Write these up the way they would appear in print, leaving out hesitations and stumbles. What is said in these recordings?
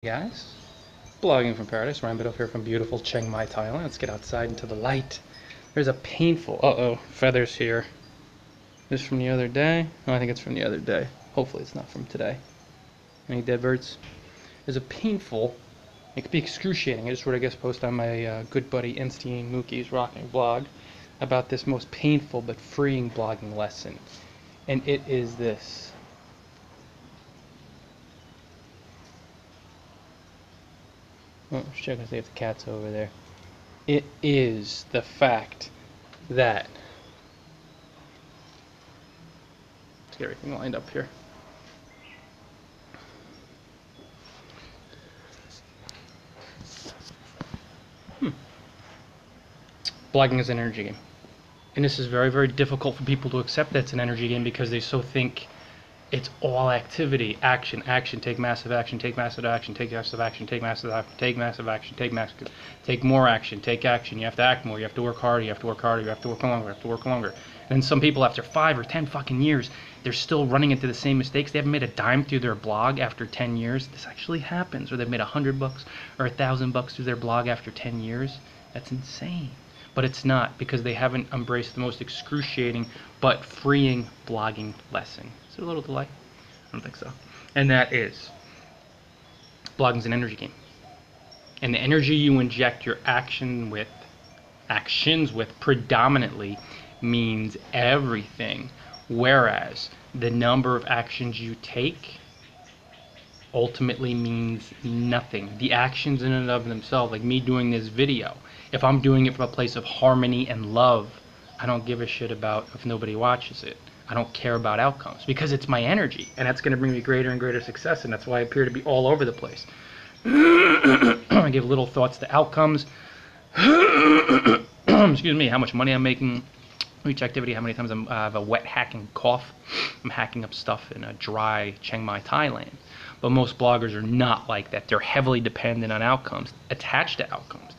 Guys, blogging from paradise. Ryan Biddulph here from beautiful Chiang Mai, Thailand. Let's get outside into the light. There's a painful feathers here. This from the other day. Oh, I think it's from the other day. Hopefully it's not from today. Any dead birds? There's a painful, it could be excruciating. I just wrote a guest post on my good buddy Einstein Mookie's rocking blog about this most painful but freeing blogging lesson, and it is this. Oh, just checking to see if the cat's over there. It is the fact that, let's get everything lined up here. Blogging is an energy game. And this is very, very difficult for people to accept that it's an energy game because they so think it's all activity, action, action, take massive action, take massive action, take massive action, take massive action, take massive action, take more action, take action. You have to act more, you have to work harder, you have to work harder, you have to work longer, you have to work longer. And some people after 5 or 10 fucking years, they're still running into the same mistakes. They haven't made a dime through their blog after 10 years. This actually happens, or they've made $100 or $1,000 through their blog after 10 years. That's insane. But it's not, because they haven't embraced the most excruciating but freeing blogging lesson. Is it a little delay? I don't think so. And that is, blogging's an energy game. And the energy you inject your actions with predominantly means everything. Whereas the number of actions you take ultimately means nothing. The actions in and of themselves, like me doing this video, if I'm doing it from a place of harmony and love, I don't give a shit about if nobody watches it. I don't care about outcomes because it's my energy, and that's going to bring me greater and greater success, and that's why I appear to be all over the place. I give little thoughts to outcomes. Excuse me, how much money I'm making, each activity, how many times I have a wet hacking cough. I'm hacking up stuff in a dry Chiang Mai, Thailand. But most bloggers are not like that. They're heavily dependent on outcomes, attached to outcomes.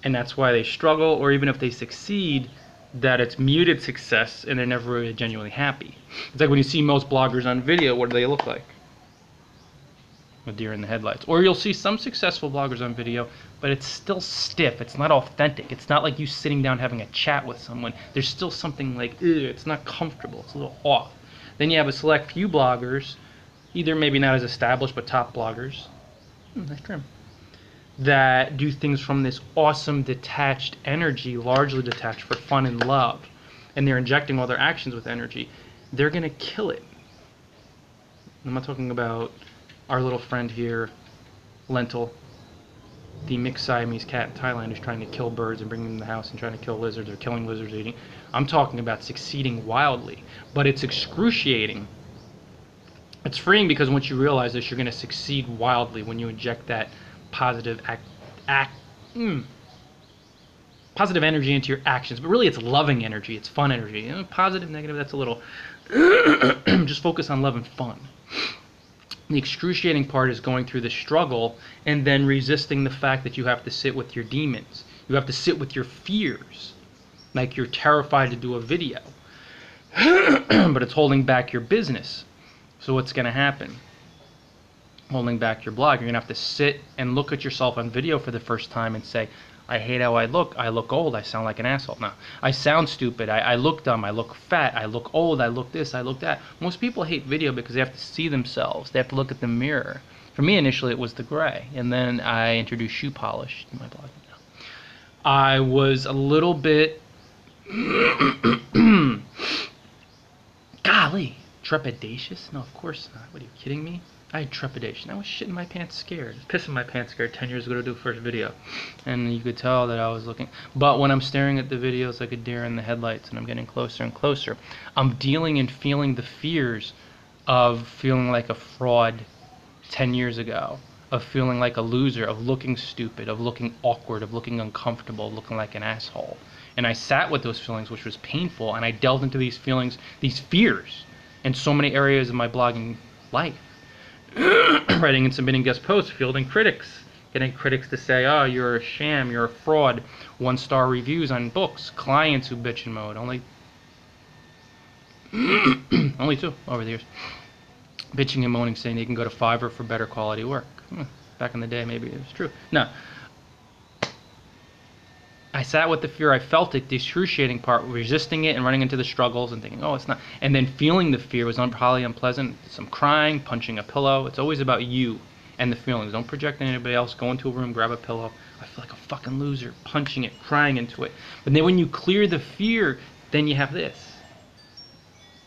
And that's why they struggle, or even if they succeed, that it's muted success and they're never really genuinely happy. It's like when you see most bloggers on video, what do they look like? A deer in the headlights. Or you'll see some successful bloggers on video, but it's still stiff. It's not authentic. It's not like you sitting down having a chat with someone. There's still something like, it's not comfortable. It's a little off. Then you have a select few bloggers, either maybe not as established, but top bloggers. Nice trim. That do things from this awesome detached energy, largely detached for fun and love, and they're injecting all their actions with energy. They're gonna kill it. I'm not talking about our little friend here, Lentil, the mixed Siamese cat in Thailand who's trying to kill birds and bring them in the house and trying to kill lizards, or killing lizards eating. I'm talking about succeeding wildly, but it's excruciating. It's freeing because once you realize this, you're going to succeed wildly when you inject that positive positive energy into your actions. But really, it's loving energy. It's fun energy. You know, positive, negative, that's a little. Just focus on love and fun. The excruciating part is going through the struggle and then resisting the fact that you have to sit with your demons. You have to sit with your fears, like you're terrified to do a video, but it's holding back your business. So what's going to happen? Holding back your blog, you're going to have to sit and look at yourself on video for the first time and say, I hate how I look old, I sound like an asshole. No, I sound stupid, I look dumb, I look fat, I look old, I look this, I look that. Most people hate video because they have to see themselves, they have to look at the mirror. For me, initially, it was the gray, and then I introduced shoe polish to my blog. I was a little bit, golly, trepidatious? No, of course not. What, are you kidding me? I had trepidation. I was shitting my pants scared. Pissing my pants scared 10 years ago to do the first video. And you could tell that I was looking. But when I'm staring at the videos like a deer in the headlights and I'm getting closer and closer, I'm dealing and feeling the fears of feeling like a fraud 10 years ago, of feeling like a loser, of looking stupid, of looking awkward, of looking uncomfortable, of looking like an asshole. And I sat with those feelings, which was painful, and I delved into these feelings, these fears, in so many areas of my blogging life. Writing and submitting guest posts, fielding critics, getting critics to say, oh, you're a sham, you're a fraud, 1-star reviews on books, clients who bitch and moan, only 2 over the years, bitching and moaning, saying they can go to Fiverr for better quality work. Back in the day, maybe it was true. No. I sat with the fear. I felt it, the excruciating part, resisting it and running into the struggles and thinking, oh, it's not. And then feeling the fear was probably unpleasant. Some crying, punching a pillow. It's always about you and the feelings. Don't project on anybody else. Go into a room, grab a pillow. I feel like a fucking loser, punching it, crying into it. But then when you clear the fear, then you have this.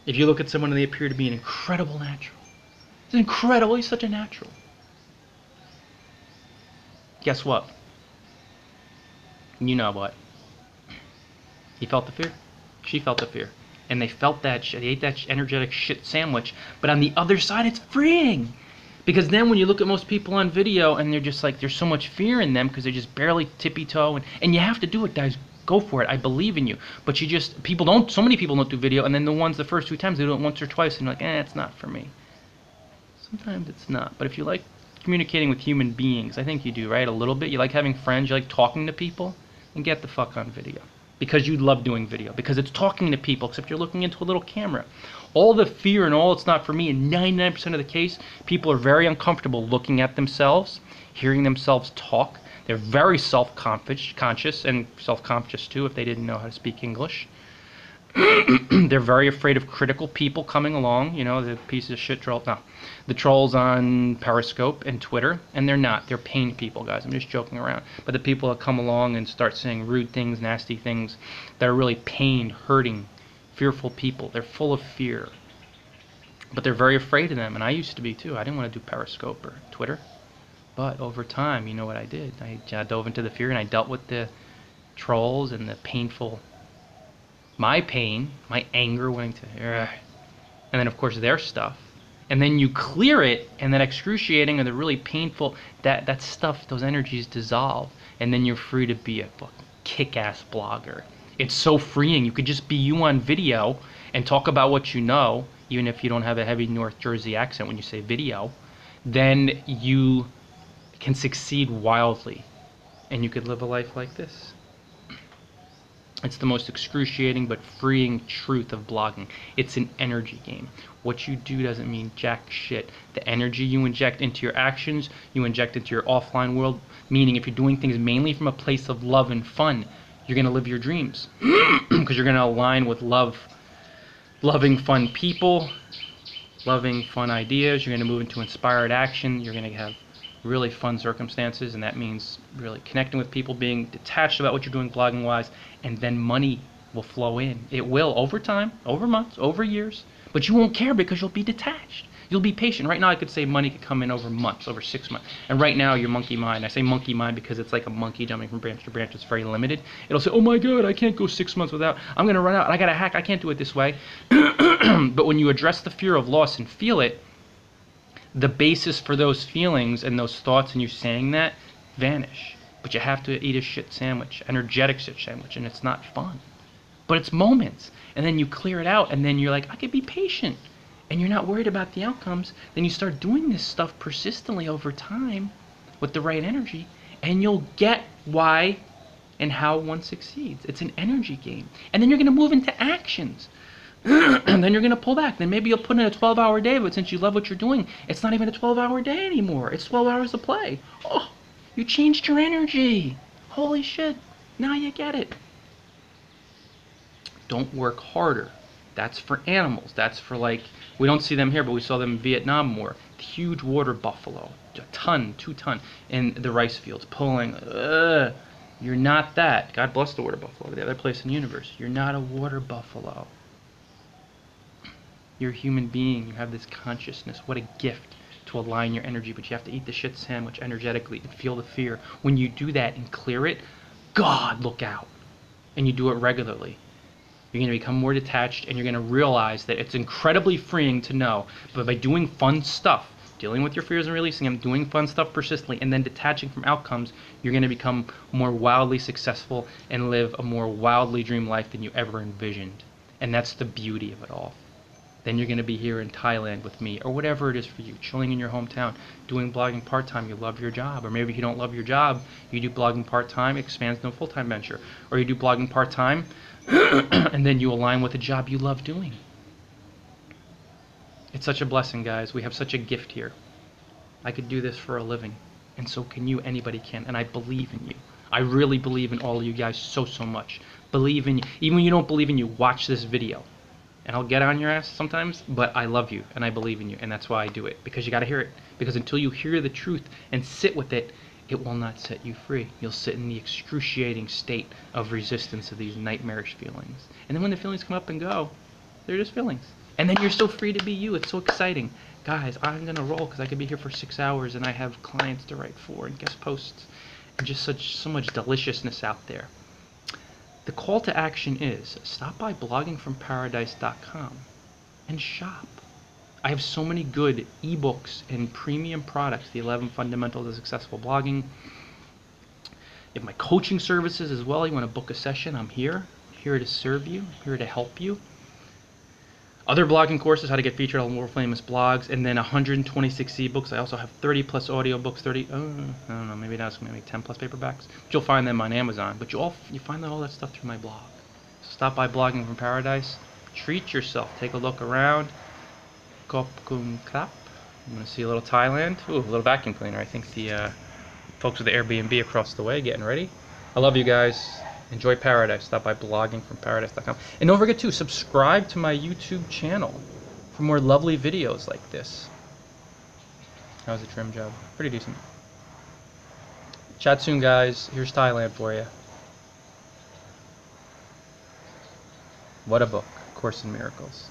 If you look at someone and they appear to be an incredible natural. It's incredible. He's such a natural. Guess what? You know what? He felt the fear. She felt the fear. And they felt that shit. They ate that energetic shit sandwich. But on the other side, it's freeing. Because then when you look at most people on video and they're just like, there's so much fear in them because they're just barely tippy-toe. And you have to do it, guys. Go for it. I believe in you. But you just, people don't, so many people don't do video. And then the first 2 times, they do it once or twice. And you're like, it's not for me. Sometimes it's not. But if you like communicating with human beings, I think you do, right? A little bit. You like having friends. You like talking to people. And get the fuck on video. Because you love doing video. Because it's talking to people, except you're looking into a little camera. All the fear and all it's not for me, in 99% of the case, people are very uncomfortable looking at themselves, hearing themselves talk. They're very self-conscious, and self-conscious too if they didn't know how to speak English. They're very afraid of critical people coming along, you know, the piece of shit troll. No, the trolls on Periscope and Twitter, and they're not. They're pain people, guys. I'm just joking around. But the people that come along and start saying rude things, nasty things, that are really pained, hurting, fearful people. They're full of fear. But they're very afraid of them, and I used to be too. I didn't want to do Periscope or Twitter. But over time, you know what I did? I dove into the fear, and I dealt with the trolls and the painful... my pain, my anger went into, and then of course their stuff, and then you clear it, and that excruciating or the really painful, that stuff, those energies dissolve, and then you're free to be a fucking kick-ass blogger. It's so freeing. You could just be you on video and talk about what you know, even if you don't have a heavy North Jersey accent when you say video. Then you can succeed wildly, and you could live a life like this. It's the most excruciating but freeing truth of blogging. It's an energy game. What you do doesn't mean jack shit. The energy you inject into your actions, you inject into your offline world, meaning if you're doing things mainly from a place of love and fun, you're going to live your dreams. Because you're going to align with love, loving fun people, loving fun ideas. You're going to move into inspired action. You're going to have really fun circumstances, and that means really connecting with people, being detached about what you're doing blogging wise, and then money will flow in. It will over time, over months, over years, but you won't care because you'll be detached. You'll be patient. Right now I could say money could come in over months, over 6 months, and right now your monkey mind, I say monkey mind because it's like a monkey jumping from branch to branch. It's very limited. It'll say, oh my god, I can't go 6 months without, I'm gonna run out, I gotta hack, I can't do it this way. But when you address the fear of loss and feel it, the basis for those feelings and those thoughts and you saying that vanish. But you have to eat a shit sandwich, energetic shit sandwich, and it's not fun. But it's moments. And then you clear it out, and then you're like, I could be patient. And you're not worried about the outcomes. Then you start doing this stuff persistently over time with the right energy, and you'll get why and how one succeeds. It's an energy game. And then you're going to move into actions. And then you're going to pull back. Then maybe you'll put in a 12-hour day, but since you love what you're doing, it's not even a 12-hour day anymore. It's 12 hours of play. Oh, you changed your energy. Holy shit. Now you get it. Don't work harder. That's for animals. That's for, like, we don't see them here, but we saw them in Vietnam more. The huge water buffalo. A ton, 2 ton in the rice fields pulling. You're not that. God bless the water buffalo, the other place in the universe. You're not a water buffalo. You're a human being. You have this consciousness. What a gift to align your energy. But you have to eat the shit sandwich energetically and feel the fear. When you do that and clear it, God, look out. And you do it regularly. You're going to become more detached, and you're going to realize that it's incredibly freeing to know. But by doing fun stuff, dealing with your fears and releasing them, doing fun stuff persistently, and then detaching from outcomes, you're going to become more wildly successful and live a more wildly dream life than you ever envisioned. And that's the beauty of it all. Then you're going to be here in Thailand with me, or whatever it is for you, chilling in your hometown, doing blogging part-time. You love your job. Or maybe if you don't love your job, you do blogging part-time, it expands to a full-time venture. Or you do blogging part-time, and then you align with a job you love doing. It's such a blessing, guys. We have such a gift here. I could do this for a living. And so can you. Anybody can. And I believe in you. I really believe in all of you guys so much. Believe in you. Even when you don't believe in you, watch this video. And I'll get on your ass sometimes, but I love you and I believe in you, and that's why I do it. Because you got to hear it. Because until you hear the truth and sit with it, it will not set you free. You'll sit in the excruciating state of resistance of these nightmarish feelings. And then when the feelings come up and go, they're just feelings. And then you're so free to be you. It's so exciting. Guys, I'm going to roll because I could be here for 6 hours and I have clients to write for and guest posts. And just so much deliciousness out there. The call to action is stop by bloggingfromparadise.com and shop. I have so many good ebooks and premium products. The 11 Fundamentals of Successful Blogging. You have my coaching services as well. You want to book a session, I'm here. Here to serve you, here to help you. Other blogging courses, how to get featured on world famous blogs, and then 126 ebooks. I also have 30 plus audiobooks, I don't know, maybe that's maybe 10 plus paperbacks. But you'll find them on Amazon. But you find all that stuff through my blog. So stop by Blogging from Paradise. Treat yourself. Take a look around. Kop kun krap. I'm gonna see a little Thailand. Ooh, a little vacuum cleaner. I think the folks with the Airbnb across the way getting ready. I love you guys. Enjoy paradise. Stop by bloggingfromparadise.com. And don't forget to subscribe to my YouTube channel for more lovely videos like this. How's the trim job? Pretty decent. Chat soon, guys. Here's Thailand for you. What a book. Course in Miracles.